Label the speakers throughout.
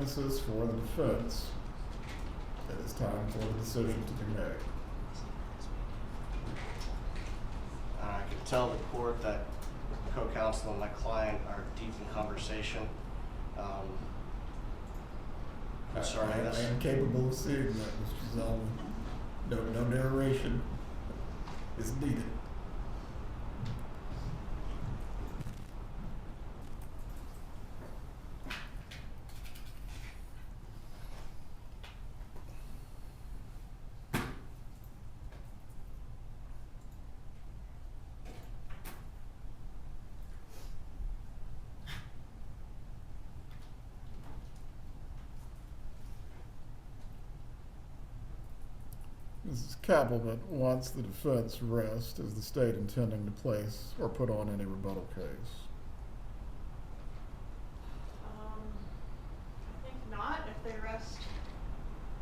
Speaker 1: witnesses for the defense, it is time for the decision to be made.
Speaker 2: I could tell the court that co-counsel and my client are deep in conversation concerning this.
Speaker 1: I am capable of seeing that, Mr. Zellman. No narration is needed. Mrs. Kappelman wants the defense rest. Is the state intending to place or put on any rebuttal case?
Speaker 3: I think not. If they rest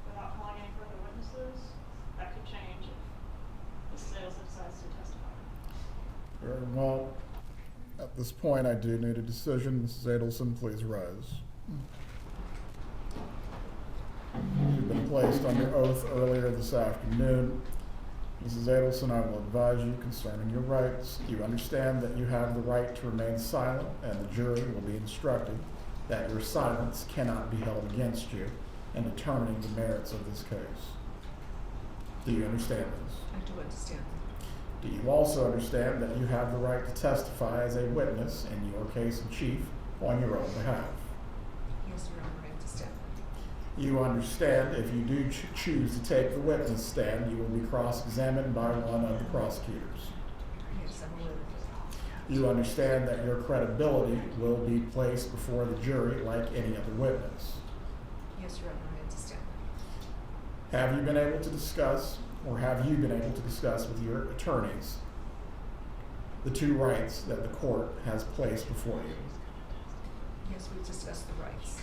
Speaker 3: without calling any further witnesses, that could change if Mrs. Adelson decides to testify.
Speaker 1: Very well. At this point, I do need a decision. Mrs. Adelson, please rise. You've been placed under oath earlier this afternoon. Mrs. Adelson, I will advise you concerning your rights. You understand that you have the right to remain silent, and the jury will be instructed that your silence cannot be held against you in determining the merits of this case. Do you understand this?
Speaker 4: I do understand.
Speaker 1: Do you also understand that you have the right to testify as a witness in your case in chief on your own behalf?
Speaker 4: Yes, Your Honor, I understand.
Speaker 1: You understand if you do choose to take the witness stand, you will be cross-examined by one of the prosecutors.
Speaker 4: Yes, I'm aware of it.
Speaker 1: You understand that your credibility will be placed before the jury like any other witness.
Speaker 4: Yes, Your Honor, I understand.
Speaker 1: Have you been able to discuss with your attorneys the two rights that the court has placed before you?
Speaker 4: Yes, we've discussed the rights.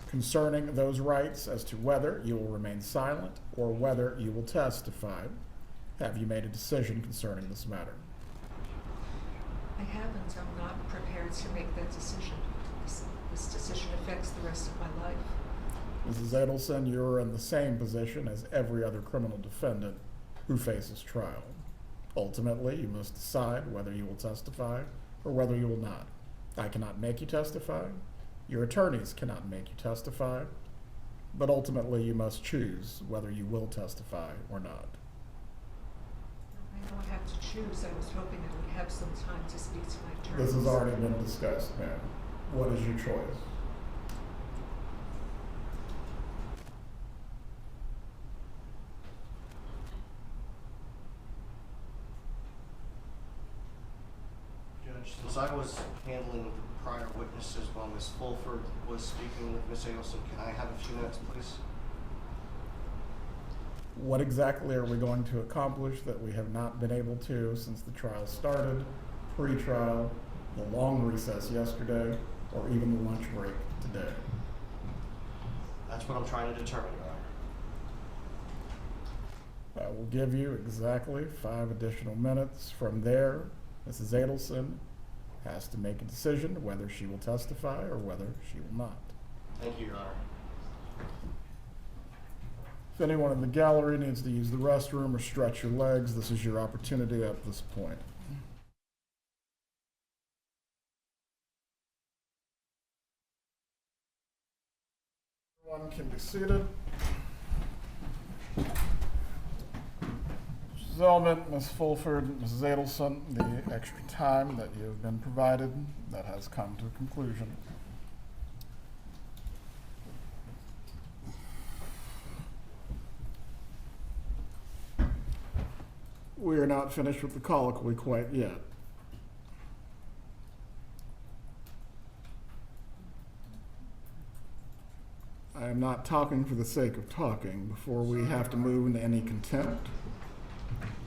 Speaker 1: Concerning those rights as to whether you will remain silent or whether you will testify, have you made a decision concerning this matter?
Speaker 4: I haven't. I'm not prepared to make that decision. This decision affects the rest of my life.
Speaker 1: Mrs. Adelson, you're in the same position as every other criminal defendant who faces trial. Ultimately, you must decide whether you will testify or whether you will not. I cannot make you testify. Your attorneys cannot make you testify. But ultimately, you must choose whether you will testify or not.
Speaker 4: I don't have to choose. I was hoping I would have some time to speak to my attorneys.
Speaker 1: This has already been discussed, ma'am. What is your choice?
Speaker 2: Judge, since I was handling the prior witnesses while Ms. Fulford was speaking with Ms. Adelson, can I have a few minutes, please?
Speaker 1: What exactly are we going to accomplish that we have not been able to since the trial started, pre-trial, the long recess yesterday, or even the lunch break today?
Speaker 2: That's what I'm trying to determine, Your Honor.
Speaker 1: I will give you exactly 5 additional minutes. From there, Mrs. Adelson has to make a decision whether she will testify or whether she will not.
Speaker 2: Thank you, Your Honor.
Speaker 1: If anyone in the gallery needs to use the restroom or stretch your legs, this is your opportunity at this point. Everyone can be seated. Mr. Zellman, Ms. Fulford, Mrs. Adelson, the extra time that you have been provided, that has come to a conclusion. We are not finished with the colloquy quite yet. I am not talking for the sake of talking. Before we have to move into any contempt,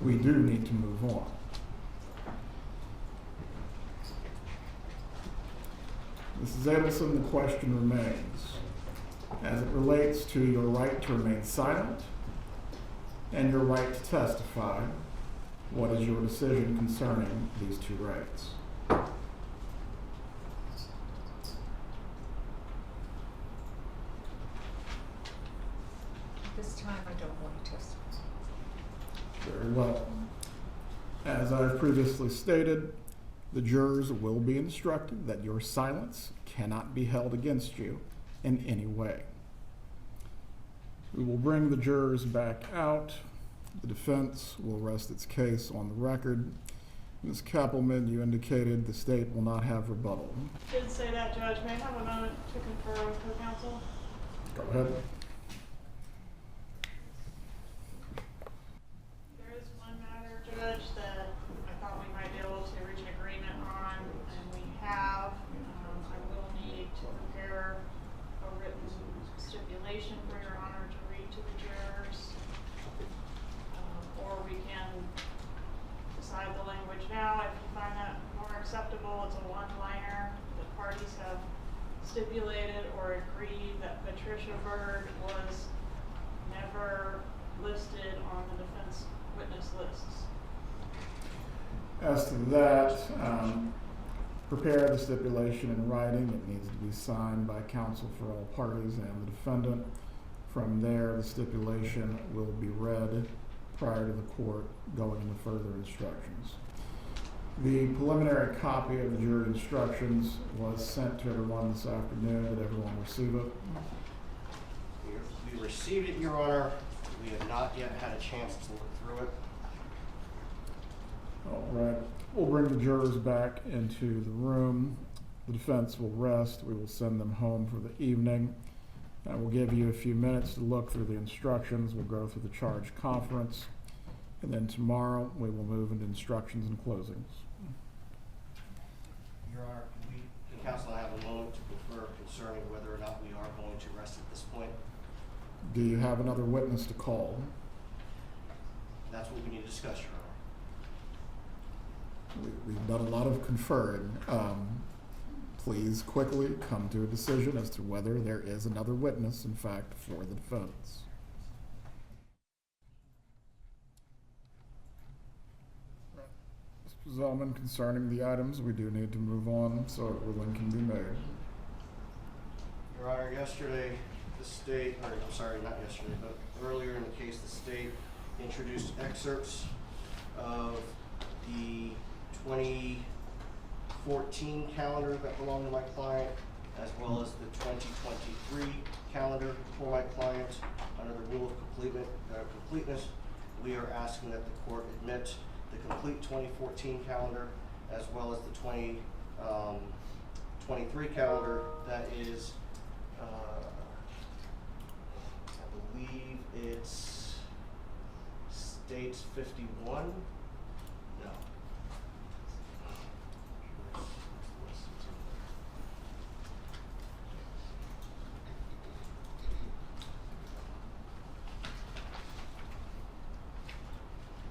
Speaker 1: we do need to move on. Mrs. Adelson, the question remains, as it relates to your right to remain silent and your right to testify. What is your decision concerning these two rights?
Speaker 4: this time, I don't want to testify.
Speaker 1: Very well. As I've previously stated, the jurors will be instructed that your silence cannot be held against you in any way. We will bring the jurors back out. The defense will rest its case on the record. Ms. Kappelman, you indicated the state will not have rebuttal.
Speaker 3: Did say that, Judge. May I have a moment to confer with co-counsel?
Speaker 1: Go ahead.
Speaker 3: There is one matter, Judge, that I thought we might be able to reach an agreement on, and we have. I will need to prepare a written stipulation for Your Honor to read to the jurors. Or we can decide the language now if you find that more acceptable. It's a one-liner. The parties have stipulated or agreed that Patricia Bird was never listed on the defense witness lists.
Speaker 1: As to that, prepare the stipulation in writing. It needs to be signed by counsel for all parties and the defendant. From there, the stipulation will be read prior to the court going into further instructions. The preliminary copy of the jury instructions was sent to everyone this afternoon. Did everyone receive it?
Speaker 2: We received it, Your Honor. We have not yet had a chance to look through it.
Speaker 1: All right. We'll bring the jurors back into the room. The defense will rest. We will send them home for the evening. We'll give you a few minutes to look through the instructions. We'll go through the charge conference. And then tomorrow, we will move into instructions and closings.
Speaker 2: Your Honor, can counsel and I have a moment to confer concerning whether or not we are going to rest at this point?
Speaker 1: Do you have another witness to call?
Speaker 2: That's what we need to discuss, Your Honor.
Speaker 1: We've done a lot of conferring. Please quickly come to a decision as to whether there is another witness, in fact, for the defense. Mr. Zellman, concerning the items, we do need to move on so a ruling can be made.
Speaker 2: Your Honor, yesterday, the state, or I'm sorry, not yesterday, but earlier in the case, the state introduced excerpts of the 2014 calendar that belonged to my client, as well as the 2023 calendar for my client. Under the rule of completeness, we are asking that the court admit the complete 2014 calendar, as well as the 2023 calendar that is, I believe it's States 51. No.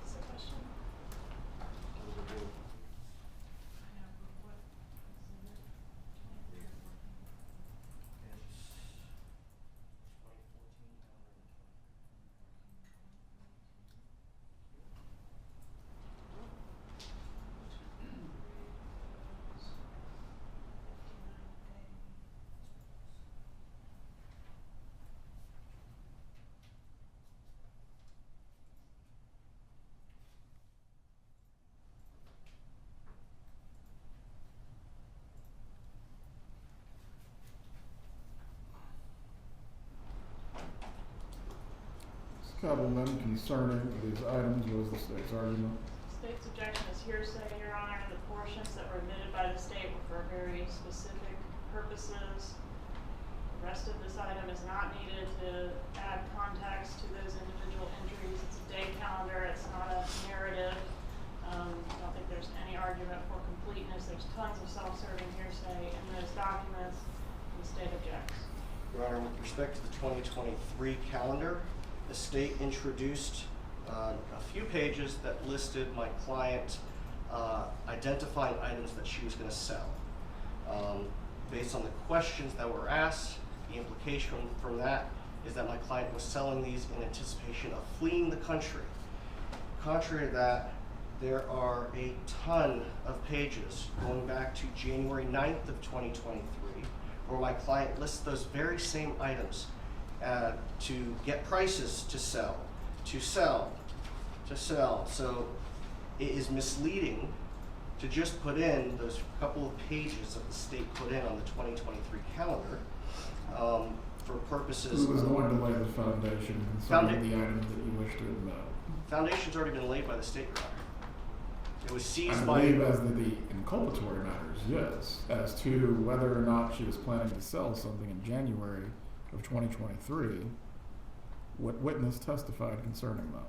Speaker 3: What's the question?
Speaker 1: Kappelman, concerning these items, what is the state's argument?
Speaker 3: State's objection is hearsay, Your Honor, and the portions that were admitted by the state were for very specific purposes. The rest of this item is not needed to add context to those individual entries. It's a day calendar, it's not a narrative. I don't think there's any argument for completeness. There's tons of self-serving hearsay in those documents, and the state objects.
Speaker 2: Your Honor, with respect to the 2023 calendar, the state introduced a few pages that listed my client identifying items that she was going to sell. Based on the questions that were asked, the implication from that is that my client was selling these in anticipation of fleeing the country. Contrary to that, there are a ton of pages going back to January 9th of 2023 where my client lists those very same items to get prices to sell. So it is misleading to just put in those couple of pages that the state put in on the 2023 calendar for purposes.
Speaker 1: Who was going to lay the foundation concerning the items that you wish to admit?
Speaker 2: Foundation's already been laid by the state, Your Honor. It was seized
Speaker 1: I
Speaker 2: by.
Speaker 1: believe as the inculpatory matters, yes. As to whether or not she was planning to sell something in January of 2023, what witness testified concerning that?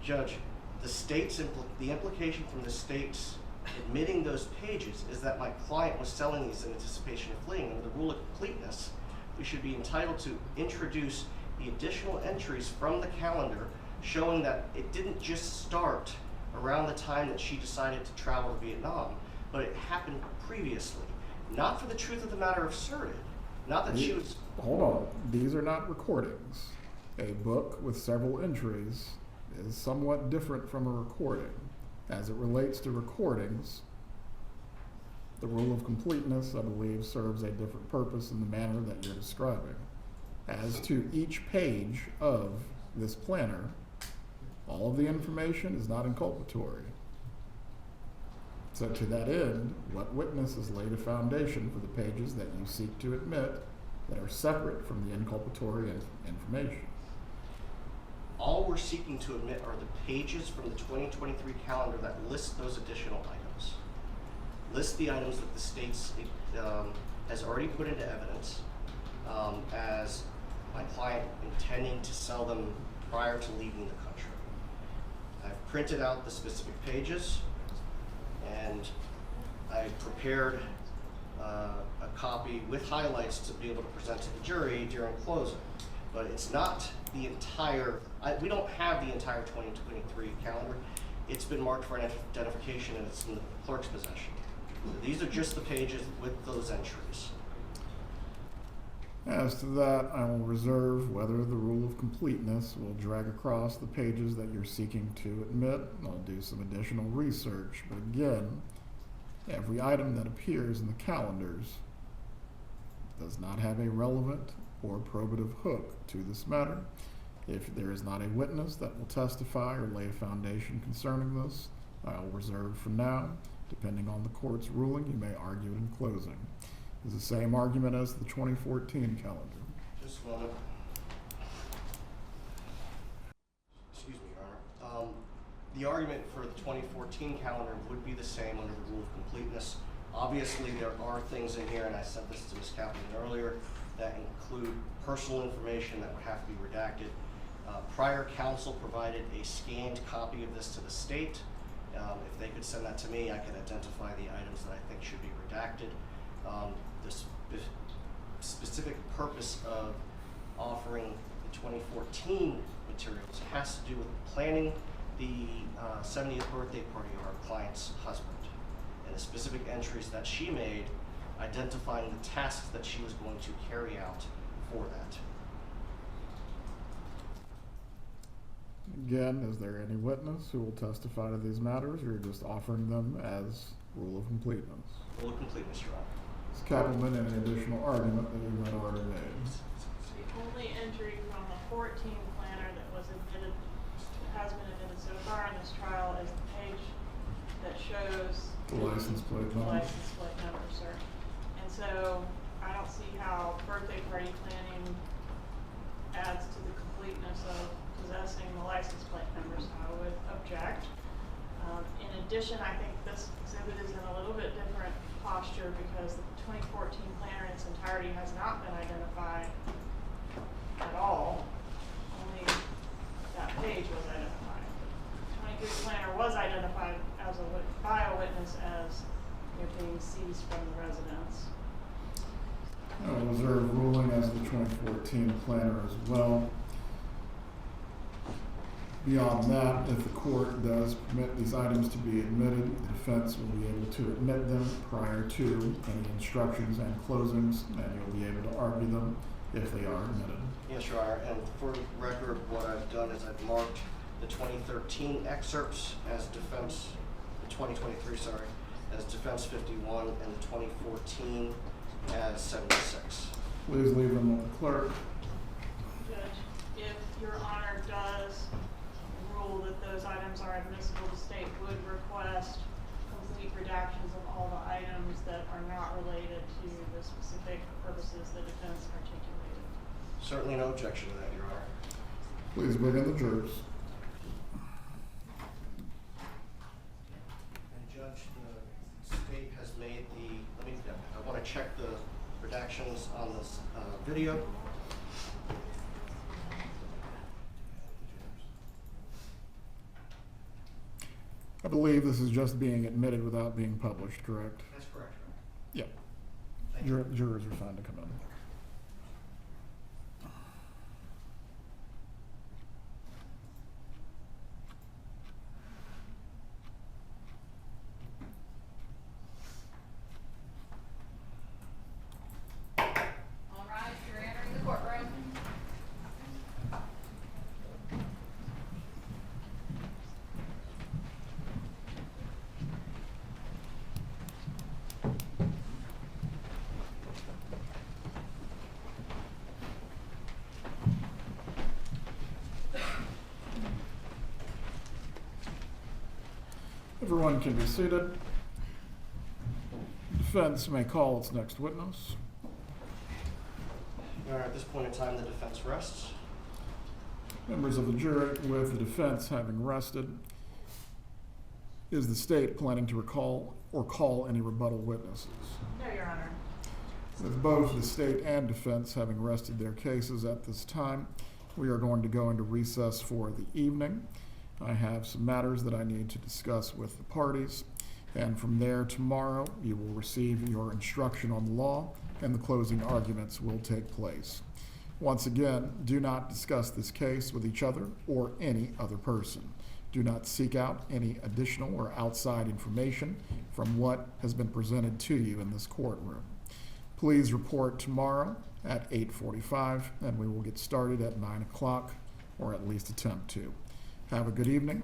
Speaker 2: Judge, the implication from the state's admitting those pages is that my client was selling these in anticipation of fleeing. Under the rule of completeness, we should be entitled to introduce the additional entries from the calendar showing that it didn't just start around the time that she decided to travel to Vietnam, but it happened previously. Not for the truth of the matter asserted, not that she was.
Speaker 1: Hold on, these are not recordings. A book with several entries is somewhat different from a recording. As it relates to recordings, the rule of completeness, I believe, serves a different purpose in the manner that you're describing. As to each page of this planner, all of the information is not inculpatory. So to that end, what witness has laid a foundation for the pages that you seek to admit that are separate from the inculpatory information?
Speaker 2: All we're seeking to admit are the pages from the 2023 calendar that list those additional items. List the items that the state has already put into evidence as my client intending to sell them prior to leaving the country. I've printed out the specific pages and I prepared a copy with highlights to be able to present to the jury during closing. But it's not the entire, we don't have the entire 2023 calendar. It's been marked for identification and it's in the clerk's possession. So these are just the pages with those entries.
Speaker 1: As to that, I will reserve whether the rule of completeness will drag across the pages that you're seeking to admit. I'll do some additional research, but again, every item that appears in the calendars does not have a relevant or probative hook to this matter. If there is not a witness that will testify or lay a foundation concerning this, I'll reserve for now. Depending on the court's ruling, you may argue it in closing. It's the same argument as the 2014 calendar.
Speaker 2: Just a moment. Excuse me, Your Honor. The argument for the 2014 calendar would be the same under the rule of completeness. Obviously, there are things in here, and I sent this to Ms. Kaplan earlier, that include personal information that would have to be redacted. Prior counsel provided a scanned copy of this to the state. If they could send that to me, I could identify the items that I think should be redacted. The specific purpose of offering the 2014 materials has to do with planning the 70th birthday party of our client's husband, and the specific entries that she made identifying the tasks that she was going to carry out for that.
Speaker 1: Again, is there any witness who will testify to these matters, or you're just offering them as rule of completeness?
Speaker 2: Rule of completeness, Your Honor.
Speaker 1: Ms. Kappelman, any additional argument that you might already made?
Speaker 3: The only entry from the 14 planner that was admitted, has been admitted so far in this trial, is the page that shows
Speaker 1: The license plate
Speaker 3: the
Speaker 1: number.
Speaker 3: license plate number, sir. And so I don't see how birthday party planning adds to the completeness of possessing the license plate number, so I would object. In addition, I think this exhibit is in a little bit different posture because the 2014 planner in its entirety has not been identified at all. Only that page was identified. The 23 planner was identified as by a witness as they're being seized from the residence.
Speaker 1: I'll reserve ruling as the 2014 planner as well. Beyond that, if the court does permit these items to be admitted, the defense will be able to admit them prior to any instructions and closings, and you'll be able to argue them if they are admitted.
Speaker 2: Yes, Your Honor, and for the record, what I've done is I've marked the 2013 excerpts as defense, the 2023, sorry, as defense 51, and the 2014 as 76.
Speaker 1: Please leave them with the clerk.
Speaker 3: Judge, if Your Honor does rule that those items are admissible, the state would request complete redactions of all the items that are not related to the specific purposes the defense articulated.
Speaker 2: Certainly no objection to that, Your Honor.
Speaker 1: Please bring in the jurors.
Speaker 2: And Judge, the state has made I want to check the redactions on this video.
Speaker 1: I believe this is just being admitted without being published, correct?
Speaker 2: That's correct,
Speaker 1: Yep.
Speaker 2: Thank you.
Speaker 1: Jurors are fine to come in.
Speaker 5: All right, you're entering the courtroom.
Speaker 1: Everyone can be seated. Defense may call its next witness.
Speaker 2: All right, at this point in time, the defense rests.
Speaker 1: Members of the jury, with the defense having rested, is the state planning to recall or call any rebuttal witnesses?
Speaker 3: No, Your Honor.
Speaker 1: With both the state and defense having rested their cases at this time, we are going to go into recess for the evening. I have some matters that I need to discuss with the parties, and from there tomorrow you will receive your instruction on the law and the closing arguments will take place. Once again, do not discuss this case with each other or any other person. Do not seek out any additional or outside information from what has been presented to you in this courtroom. Please report tomorrow at 8:45 and we will get started at 9 o'clock, or at least attempt to. Have a good evening.